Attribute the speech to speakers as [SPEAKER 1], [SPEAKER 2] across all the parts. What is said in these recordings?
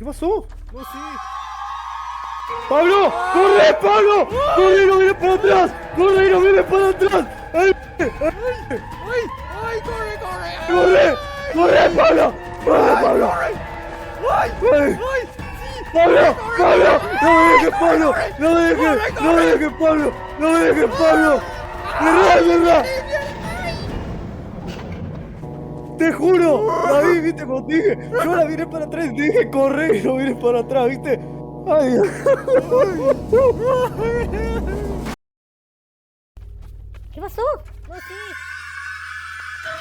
[SPEAKER 1] ¿Qué pasó? No, sí. ¡Pablo! ¡Corre, Pablo! ¡Corre y no vienes para atrás! ¡Corre y no vienes para atrás! ¡Ay!
[SPEAKER 2] ¡Ay! ¡Ay! ¡Corre, corre!
[SPEAKER 1] ¡Corre! ¡Corre, Pablo! ¡Corre, Pablo!
[SPEAKER 2] ¡Ay!
[SPEAKER 1] ¡Ay!
[SPEAKER 2] ¡Ay!
[SPEAKER 1] ¡Pablo! ¡Pablo! ¡No me dejes, Pablo! ¡No me dejes! ¡No me dejes, Pablo! ¡No me dejes, Pablo! ¡Cerrá, cerrá! ¡Te juro! David, viste como te dije. Yo ahora vine para atrás y te dije corre y no vienes para atrás, ¿viste? ¡Ay!
[SPEAKER 3] ¿Qué pasó? No, sí.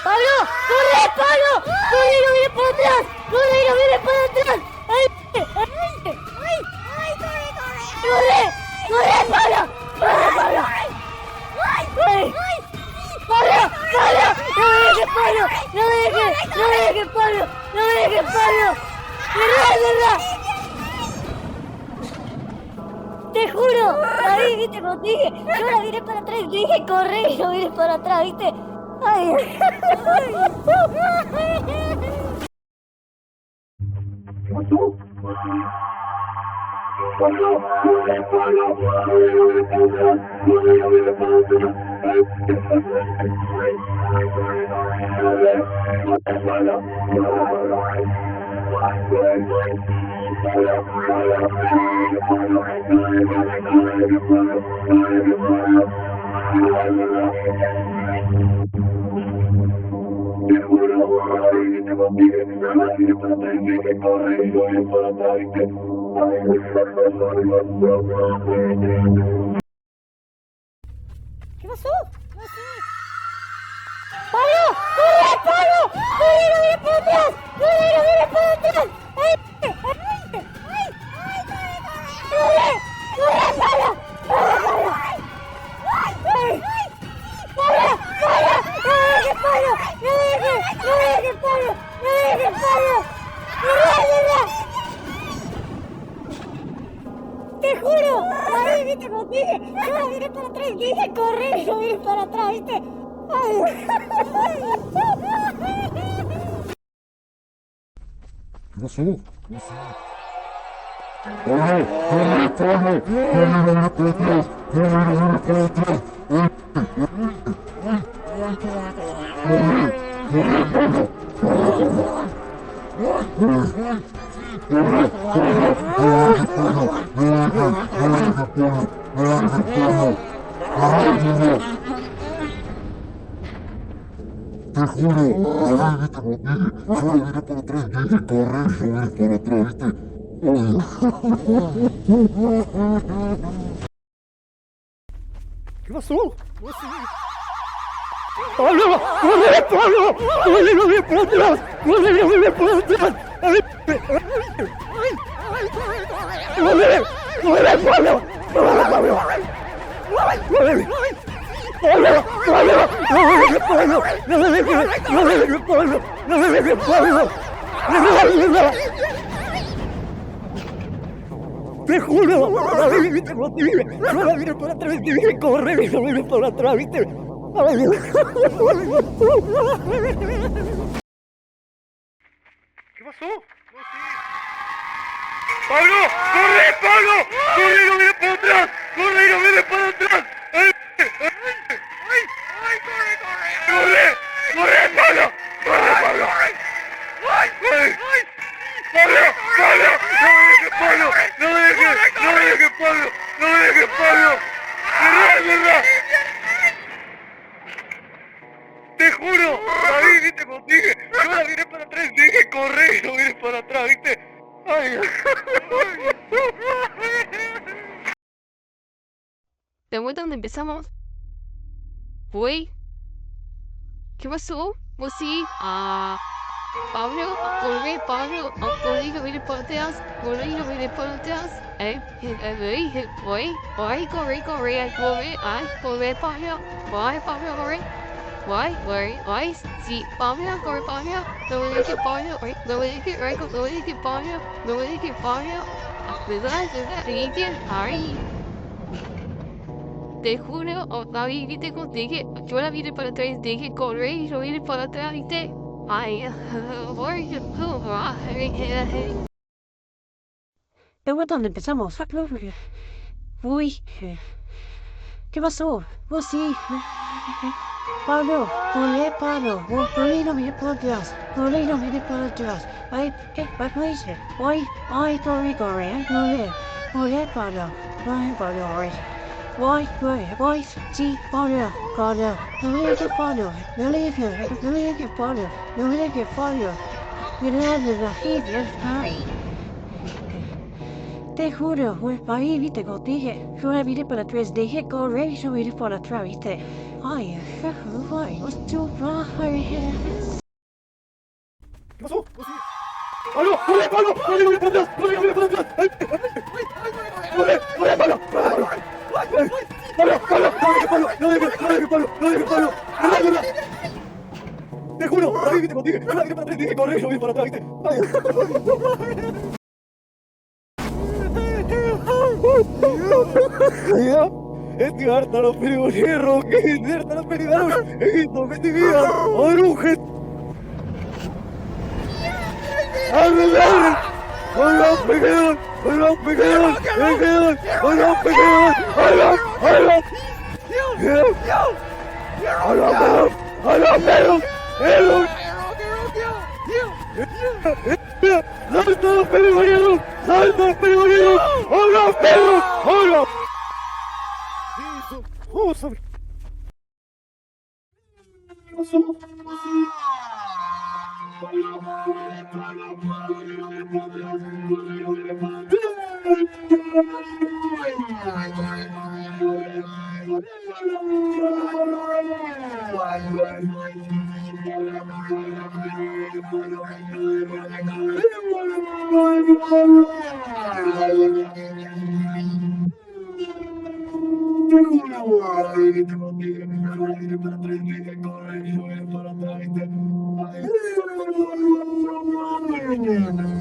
[SPEAKER 3] ¡Pablo! ¡Corre, Pablo! ¡Corre y no vienes para atrás! ¡Corre y no vienes para atrás! ¡Ay! ¡Ay! ¡Ay! ¡Ay! ¡Corre! ¡Corre, Pablo! ¡Corre, Pablo! ¡Ay! ¡Ay! ¡Pablo! ¡Pablo! ¡No me dejes, Pablo! ¡No me dejes! ¡No me dejes, Pablo! ¡No me dejes, Pablo! ¡Cerrá, cerrá! ¡Te juro! David, viste como te dije. Yo ahora vine para atrás y te dije corre y no vienes para atrás, ¿viste? ¡Ay! ¿Qué pasó? No, sí. ¡Pablo! ¡Corre, Pablo! ¡Corre, no vienes para atrás! ¡Corre, no vienes para atrás! ¡Ay! ¡Ay! ¡Ay! ¡Corre! ¡Corre, Pablo! ¡Corre, Pablo! ¡Ay! ¡Pablo! ¡Pablo! ¡No me dejes, Pablo! ¡No me dejes! ¡No me dejes, Pablo! ¡No me dejes, Pablo! ¡Cerrá, cerrá! ¡Te juro! David, viste como te dije. Yo ahora vine para atrás y te dije corre y no vienes para atrás, ¿viste? ¡Ay!
[SPEAKER 1] ¿Qué pasó? ¡Pablo! ¡Corre, Pablo! ¡Corre, no vienes para atrás! ¡Corre, no vienes para atrás! ¡Ay! ¡Corre! ¡Corre, Pablo! Te juro, David, viste como te dije. Yo ahora vine para atrás y te dije corre y no vienes para atrás, ¿viste? ¿Qué pasó? No, sí. ¡Pablo! ¡Corre, Pablo! ¡Corre, no vienes para atrás! ¡Corre, no vienes para atrás! ¡Ay! ¡Corre! ¡Corre, Pablo! ¡Corre, Pablo! ¡Corre! ¡Pablo! ¡Pablo! ¡No me dejes, Pablo! ¡No me dejes! ¡No me dejes, Pablo! ¡No me dejes, Pablo! ¡Te juro! David, viste como te dije. Yo ahora vine para atrás y te dije corre y no vienes para atrás, ¿viste? ¡Ay! ¿Qué pasó? No, sí. ¡Pablo! ¡Corre, Pablo! ¡Corre y no vienes para atrás! ¡Corre y no vienes para atrás! ¡Ay! ¡Ay! ¡Ay! ¡Corre, corre! ¡Corre! ¡Corre, Pablo! ¡Corre, Pablo! ¡Ay! ¡Ay! ¡Pablo! ¡Pablo! ¡No me dejes, Pablo! ¡No me dejes! ¡No me dejes, Pablo! ¡No me dejes, Pablo! ¡Cerrá, cerrá! ¡Te juro! David, viste como te dije. Yo ahora vine para atrás y te dije corre y no vienes para atrás, ¿viste? ¡Ay!
[SPEAKER 4] ¿De vuelta donde empezamos? Uy, ¿qué pasó? Pues sí, Pablo, corre, Pablo, corre y no viene para atrás, corre y no viene para atrás, corre, Pablo, corre, ay, sí, Pablo, corre, Pablo, no me dejes, Pablo, no me dejes, no me dejes, Pablo, no me dejes, Pablo, ¿verdad? Ay. Te juro, David, viste como te dije, yo la vine para atrás, te dije corre y yo vine para atrás, viste. Ay, voy,
[SPEAKER 5] ¿De dónde empezamos? Uy, ¿qué pasó? Vos sí. Pablo, volé, Pablo. Volé, no mire para atrás. Volé, no mire para atrás. Ay, ¿qué? ¿Qué dice? Ay, corre, volé, Pablo. Ay, Pablo, Voy, sí, Pablo, no me dejes, Pablo. No me dejes, Pablo. No me dejes, Pablo. Mira, ay. Te juro, ahí, viste, como te dije, yo la miré para atrás, dejé correr y yo miré para atrás, viste. Ay,
[SPEAKER 1] ¿Qué pasó? No, sí. ¡Pablo! ¡Corre, Pablo! ¡Corre, no mires para atrás! ¡Corre, no mires para atrás! ¡Ay! ¡Corre, Pablo! ¡Pablo! ¡No dejes, Pablo! ¡Verdad! Te juro, ahí viste, como te dije, yo la miré para atrás, dije corre, yo miré para atrás, viste. Edgar, talos perigoneros, Edgar, talos perigoneros, Egipto, Metivías, Orujet. ¡Abre! ¡Hola, pequeños! ¡Hola, pequeños! ¡Pequeños! ¡Hola, pequeños! ¡Hola, hola! ¡Hola, perros! ¡Hola, perros! ¡Perros! ¡Salta los perigoneros! ¡Salta los perigoneros! ¡Hola, perros! ¡Hola! ¡Oh, sobre! ¿Qué pasó? Para